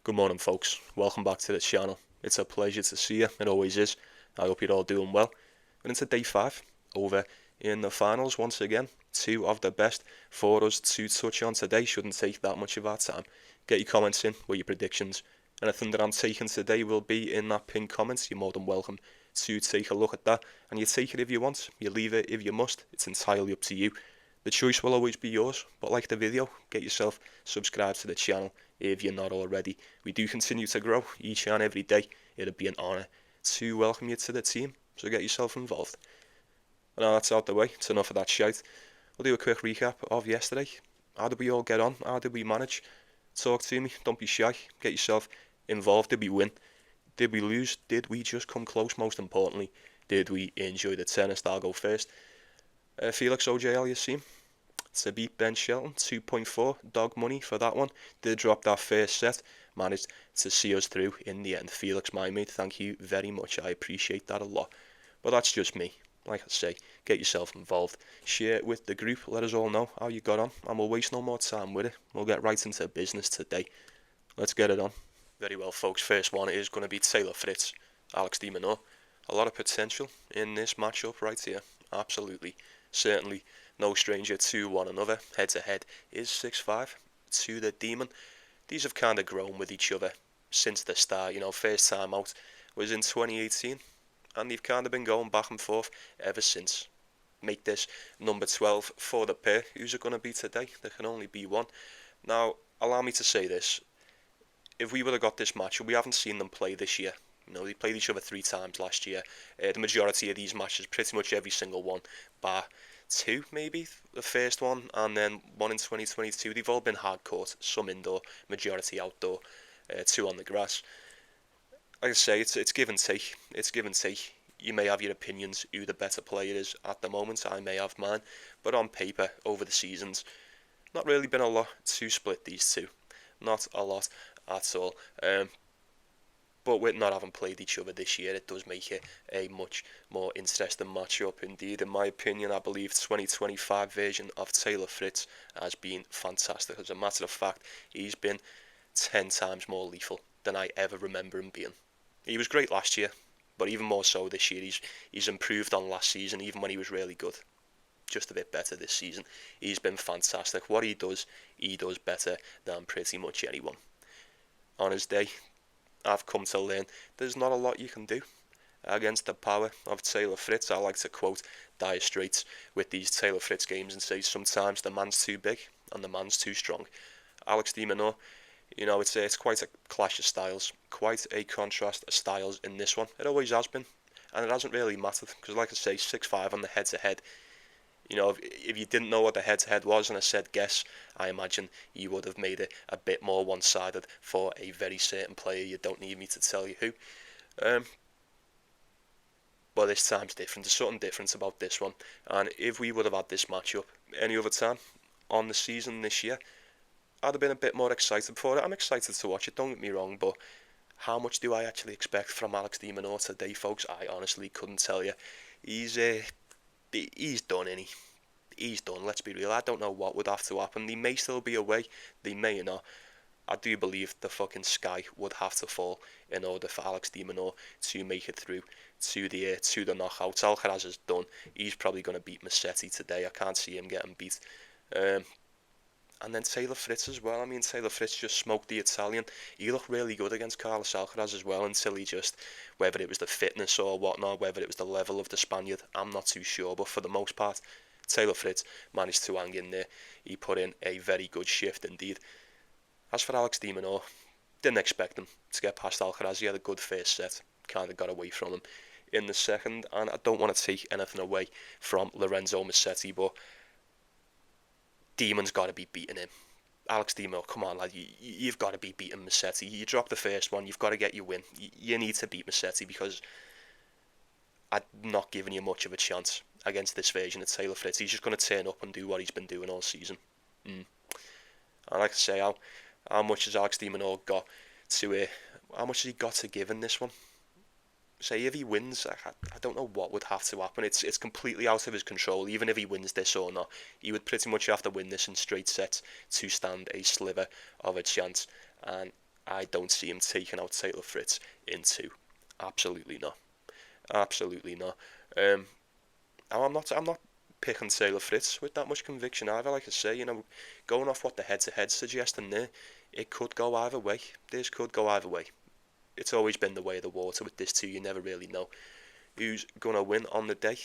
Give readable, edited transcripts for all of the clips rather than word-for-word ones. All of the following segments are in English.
Good morning, folks. Welcome back to the channel. It's a pleasure to see you. It always is. I hope you're all doing well. And into day 5, over in the finals once again. 2 of the best for us to touch on today. Shouldn't take that much of our time. Get your comments in with your predictions. Anything that I'm taking today will be in that pinned comments. You're more than welcome to take a look at that. And you take it if you want. You leave it if you must. It's entirely up to you. The choice will always be yours, but like the video, get yourself subscribed to the channel if you're not already. We do continue to grow each and every day. It'd be an honour to welcome you to the team, so get yourself involved. And now that's out the way, it's enough of that shite. We'll do a quick recap of yesterday. How did we all get on? How did we manage? Talk to me, don't be shy, get yourself involved. Did we win? Did we lose? Did we just come close? Most importantly, did we enjoy the tennis? I'll go first. Felix Auger-Aliassime to beat Ben Shelton, 2.4 dog money for that one. Did drop that first set, managed to see us through in the end. Felix, my mate, thank you very much. I appreciate that a lot. But that's just me. Like I say, get yourself involved. Share it with the group. Let us all know how you got on, and we'll waste no more time with it. We'll get right into business today. Let's get it on. Very well, folks. First one is going to be Taylor Fritz, Alex de Minaur. A lot of potential in this matchup right here. Absolutely. Certainly no stranger to one another. Head to head is 6-5 to the Demon. These have kind of grown with each other since the start. First time out was in 2018, and they've kind of been going back and forth ever since. Make this number 12 for the pair. Who's it going to be today? There can only be one. Now, allow me to say this. If we would have got this match, we haven't seen them play this year. They played each other 3 times last year. The majority of these matches, pretty much every single one, bar 2 maybe, the first one, and then one in 2022. They've all been hard court, some indoor, majority outdoor, 2 on the grass. Like I say, it's give and take. It's give and take. You may have your opinions who the better player is at the moment. I may have mine, but on paper, over the seasons, not really been a lot to split these two. Not a lot at all. But with not having played each other this year, it does make it a much more interesting matchup indeed. In my opinion, I believe 2025 version of Taylor Fritz has been fantastic. As a matter of fact, he's been 10 times more lethal than I ever remember him being. He was great last year, but even more so this year. He's improved on last season, even when he was really good. Just a bit better this season. He's been fantastic. What he does better than pretty much anyone. On his day, I've come to learn there's not a lot you can do against the power of Taylor Fritz. I like to quote Dire Straits with these Taylor Fritz games and say sometimes the man's too big and the man's too strong. Alex de Minaur, it's quite a clash of styles, quite a contrast of styles in this one. It always has been, and it hasn't really mattered because, like I say, 6-5 on the head-to-head. If you didn't know what the head-to-head was and I said guess, I imagine you would have made it a bit more one-sided for a very certain player. You don't need me to tell you who. But this time's different. There's something different about this one. And if we would have had this matchup any other time on the season this year, I'd have been a bit more excited for it. I'm excited to watch it, don't get me wrong, but how much do I actually expect from Alex de Minaur today, folks? I honestly couldn't tell you. He's done, innit? He's done, let's be real. I don't know what would have to happen. They may still be away, they may not. I do believe the fucking sky would have to fall in order for Alex de Minaur to make it through to the knockouts. Alcaraz is done. He's probably going to beat Musetti today. I can't see him getting beat. And then Taylor Fritz as well. Taylor Fritz just smoked the Italian. He looked really good against Carlos Alcaraz as well until he just, whether it was the fitness or whatnot, whether it was the level of the Spaniard, I'm not too sure. But for the most part, Taylor Fritz managed to hang in there. He put in a very good shift indeed. As for Alex de Minaur, didn't expect him to get past Alcaraz. He had a good first set, kind of got away from him in the second. And I don't want to take anything away from Lorenzo Musetti, but Demon's got to be beating him. Alex de Minaur, come on, lad, you've got to be beating Musetti. You dropped the first one, you've got to get your win. You need to beat Musetti because I'm not giving you much of a chance against this version of Taylor Fritz. He's just going to turn up and do what he's been doing all season. And like I say, how much has Alex de Minaur got to how much has he got to give in this one? Say if he wins, I don't know what would have to happen. It's completely out of his control. Even if he wins this or not, he would pretty much have to win this in straight sets to stand a sliver of a chance. And I don't see him taking out Taylor Fritz in 2. Absolutely not. Absolutely not. I'm not picking Taylor Fritz with that much conviction either. Like I say, going off what the head-to-head suggesting there, it could go either way. This could go either way. It's always been the way of the water with this too. You never really know who's going to win on the day.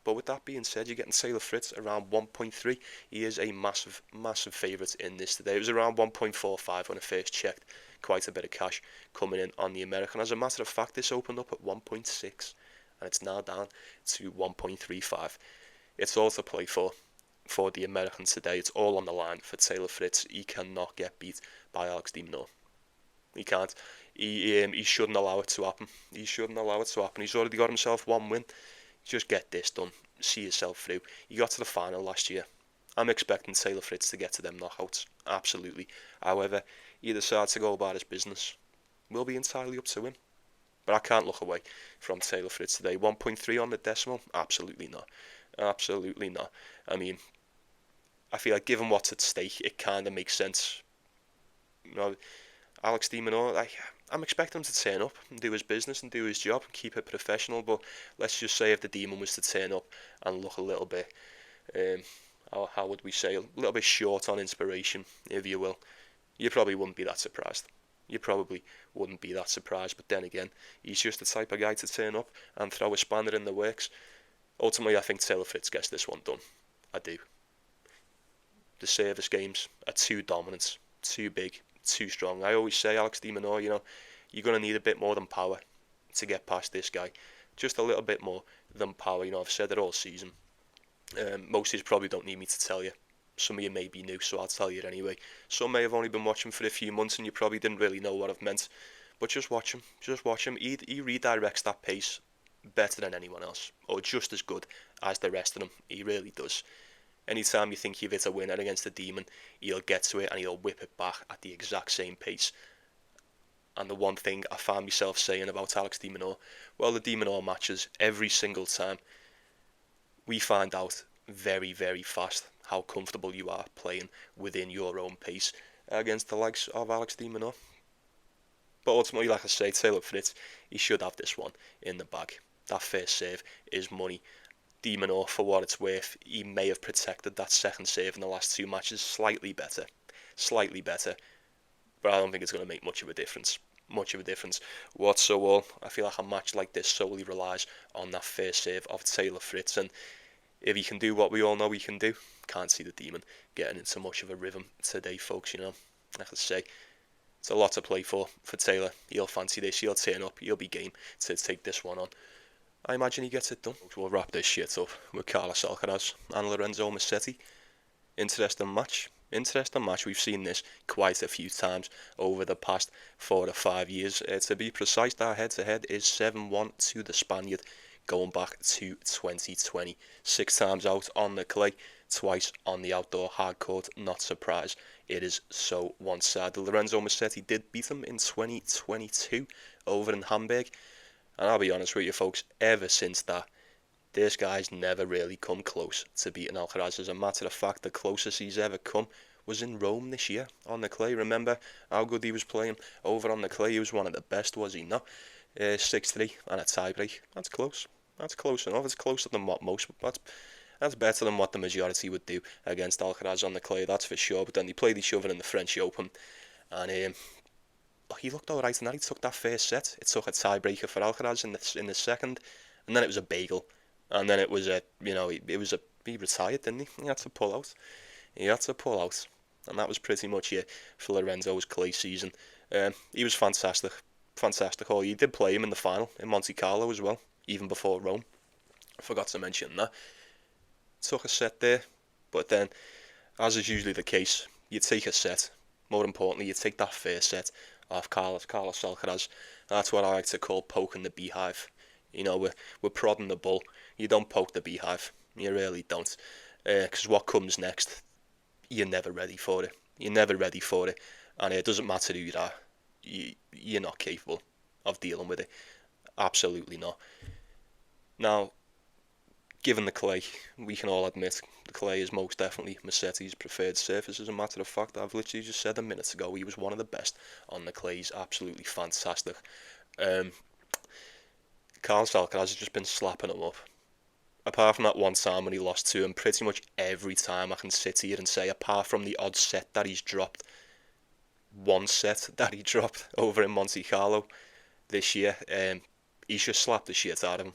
But with that being said, you're getting Taylor Fritz around 1.3. He is a massive, massive favourite in this today. It was around 1.45 when I first checked. Quite a bit of cash coming in on the American. As a matter of fact, this opened up at 1.6 and it's now down to 1.35. It's all to play for the American today. It's all on the line for Taylor Fritz. He cannot get beat by Alex de Minaur. He can't. He shouldn't allow it to happen. He shouldn't allow it to happen. He's already got himself one win. Just get this done. See yourself through. You got to the final last year. I'm expecting Taylor Fritz to get to them knockouts. Absolutely. However, he decides to go about his business. Will be entirely up to him. But I can't look away from Taylor Fritz today. 1.3 on the decimal? Absolutely not. Absolutely not. I mean, I feel like given what's at stake, it kind of makes sense. Alex de Minaur, I'm expecting him to turn up and do his business and do his job and keep it professional. But let's just say if the Demon was to turn up and look a little bit, how would we say, a little bit short on inspiration, if you will, you probably wouldn't be that surprised. You probably wouldn't be that surprised. But then again, he's just the type of guy to turn up and throw a spanner in the works. Ultimately, I think Taylor Fritz gets this one done. I do. The service games are too dominant, too big, too strong. I always say, Alex de Minaur, you're going to need a bit more than power to get past this guy. Just a little bit more than power. I've said it all season. Most of you probably don't need me to tell you. Some of you may be new, so I'll tell you it anyway. Some may have only been watching for a few months and you probably didn't really know what I've meant. But just watch him. Just watch him. He redirects that pace better than anyone else. Or just as good as the rest of them. He really does. Anytime you think you've hit a winner against a Demon, he'll get to it and he'll whip it back at the exact same pace. And the one thing I found myself saying about Alex de Minaur, well, the de Minaur matches, every single time, we find out very, very fast how comfortable you are playing within your own pace against the likes of Alex de Minaur. But ultimately, like I say, Taylor Fritz, he should have this one in the bag. That first save is money. De Minaur, for what it's worth, he may have protected that second save in the last 2 matches slightly better, but I don't think it's going to make much of a difference whatsoever. I feel like a match like this solely relies on that first save of Taylor Fritz, and if he can do what we all know he can do, can't see the Demon getting into much of a rhythm today, folks. Like I say, it's a lot to play for Taylor. He'll fancy this, he'll turn up, he'll be game to take this one on. I imagine he gets it done. We'll wrap this shit up with Carlos Alcaraz and Lorenzo Musetti. Interesting match. We've seen this quite a few times over the past 4 to 5 years. To be precise, that head-to-head is 7-1 to the Spaniard, going back to 2020. 6 times out on the clay, twice on the outdoor hard court. Not surprised. It is so one-sided. Lorenzo Musetti did beat him in 2022 over in Hamburg. And I'll be honest with you folks, ever since that, this guy's never really come close to beating Alcaraz. As a matter of fact, the closest he's ever come was in Rome this year on the clay. Remember how good he was playing over on the clay? He was one of the best, was he not? 6-3 and a tiebreak. That's close. That's close enough. It's closer than what most, that's better than what the majority would do against Alcaraz on the clay, that's for sure. But then they played each other in the French Open, and he looked alright, and then he took that first set. It took a tiebreaker for Alcaraz in the second, and then it was a bagel, and then it was he retired, didn't he? He had to pull out, and that was pretty much it for Lorenzo's clay season. He was fantastic. Oh, you did play him in the final in Monte Carlo as well, even before Rome. I forgot to mention that. Took a set there, but then, as is usually the case, you take a set. More importantly, you take that first set off Carlos Alcaraz. That's what I like to call poking the beehive. We're prodding the bull. You don't poke the beehive. You really don't. Because what comes next, you're never ready for it. And it doesn't matter who you are. You're not capable of dealing with it. Absolutely not. Now, given the clay, we can all admit the clay is most definitely Musetti's preferred surface. As a matter of fact, I've literally just said a minute ago he was one of the best on the clay. He's absolutely fantastic. Carlos Alcaraz has just been slapping him up. Apart from that one time when he lost to him, pretty much every time I can sit here and say, apart from the odd set that he's dropped, one set that he dropped over in Monte Carlo this year, he's just slapped the shit out of him.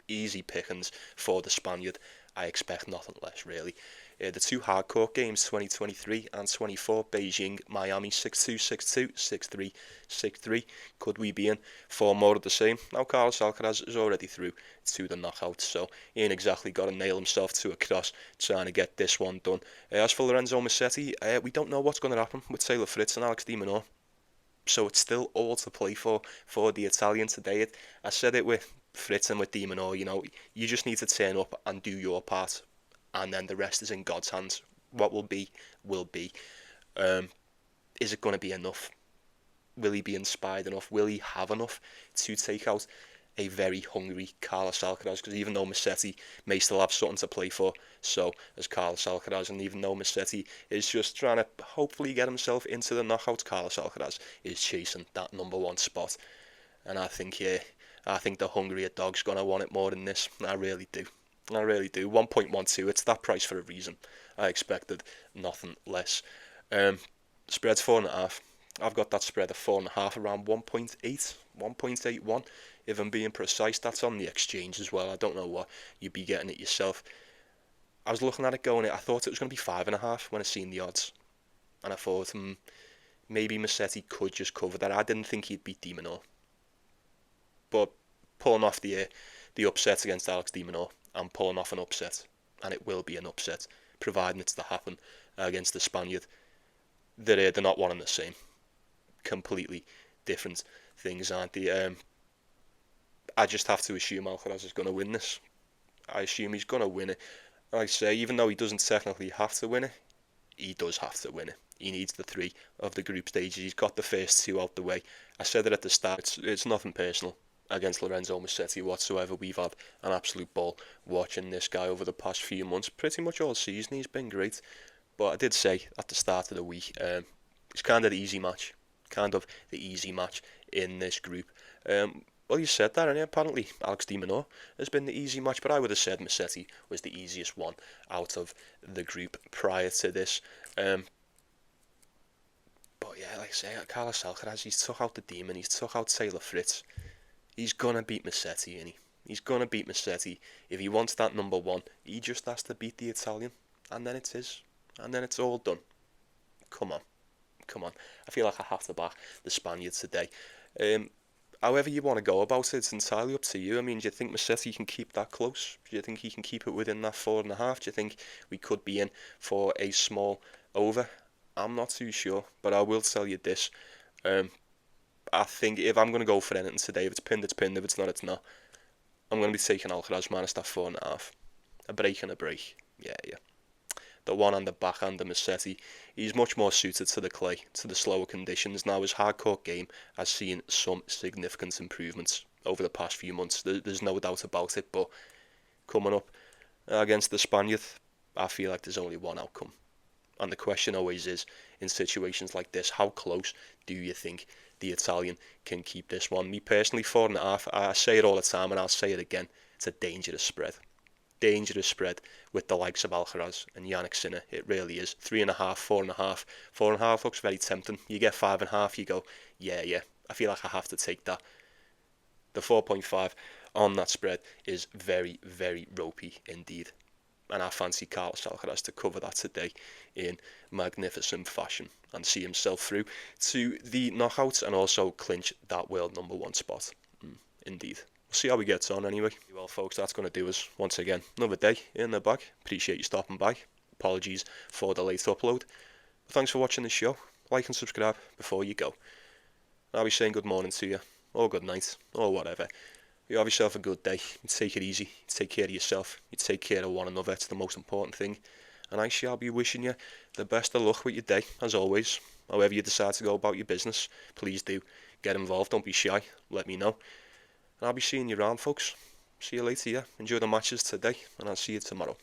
Easy pickings for the Spaniard. I expect nothing less, really. The two hardcourt games, 2023 and 24, Beijing, Miami, 6-2, 6-2, 6-3, 6-3. Could we be in for more of the same? Now, Carlos Alcaraz is already through to the knockouts, so he ain't exactly got to nail himself to a cross trying to get this one done. As for Lorenzo Musetti, we don't know what's going to happen with Taylor Fritz and Alex de Minaur. So it's still all to play for the Italian today. I said it with Fritz and with de Minaur, you just need to turn up and do your part, and then the rest is in God's hands. What will be, will be. Is it going to be enough? Will he be inspired enough? Will he have enough to take out a very hungry Carlos Alcaraz? Because even though Musetti may still have something to play for, so as Carlos Alcaraz, and even though Musetti is just trying to hopefully get himself into the knockouts, Carlos Alcaraz is chasing that number one spot. And I think the hungrier dog's going to want it more than this. I really do. 1.12, it's that price for a reason. I expected nothing less. Spread's 4.5. I've got that spread of 4.5 around 1.8, 1.81. If I'm being precise, that's on the exchange as well. I don't know what you'd be getting it yourself. I was looking at it going, I thought it was going to be 5.5 when I seen the odds. And I thought, maybe Musetti could just cover that. I didn't think he'd beat de Minaur. But pulling off the upset against Alex de Minaur, I'm pulling off an upset. And it will be an upset, providing it's to happen against the Spaniard. They're not one and the same. Completely different things, aren't they? I just have to assume Alcaraz is going to win this. I assume he's going to win it. Like I say, even though he doesn't technically have to win it, he does have to win it. He needs the 3 of the group stages. He's got the first 2 out the way. I said it at the start, it's nothing personal against Lorenzo Musetti whatsoever. We've had an absolute ball watching this guy over the past few months. Pretty much all season he's been great. But I did say at the start of the week, it's kind of the easy match. In this group. Well, you said that, and apparently Alex de Minaur has been the easy match, but I would have said Musetti was the easiest one out of the group prior to this. But yeah, like I say, Carlos Alcaraz, he's took out the demon, he's took out Taylor Fritz. He's gonna beat Musetti, innit? He's gonna beat Musetti. If he wants that number one, he just has to beat the Italian, and then it's his, and then it's all done. Come on. I feel like I have to back the Spaniard today. However you want to go about it, it's entirely up to you. I mean, do you think Musetti can keep that close? Do you think he can keep it within that 4.5? Do you think we could be in for a small over? I'm not too sure, but I will tell you this. I think if I'm going to go for anything today, if it's pinned, it's pinned. If it's not, it's not. I'm going to be taking Alcaraz minus that 4.5. A break and a break. Yeah. The one on the backhand of Musetti, he's much more suited to the clay, to the slower conditions. Now his hardcourt game has seen some significant improvements over the past few months. There's no doubt about it, but coming up against the Spaniard, I feel like there's only one outcome. And the question always is, in situations like this, how close do you think the Italian can keep this one? Me personally, 4.5, I say it all the time and I'll say it again, it's a dangerous spread. Dangerous spread with the likes of Alcaraz and Jannik Sinner. It really is. 3.5, 4.5. 4.5 looks very tempting. You get 5.5, you go, yeah. I feel like I have to take that. The 4.5 on that spread is very, very ropey indeed. And I fancy Carlos Alcaraz to cover that today in magnificent fashion and see himself through to the knockouts and also clinch that world number one spot. Indeed. See how we get on anyway. Well, folks, that's going to do us once again. Another day in the bag. Appreciate you stopping by. Apologies for the late upload. But thanks for watching the show. Like and subscribe before you go. I'll be saying good morning to you, or good night, or whatever. You have yourself a good day. You take it easy. You take care of yourself. You take care of one another. It's the most important thing. And I shall be wishing you the best of luck with your day, as always. However you decide to go about your business, please do get involved. Don't be shy. Let me know. And I'll be seeing you around, folks. See you later, yeah. Enjoy the matches today, and I'll see you tomorrow.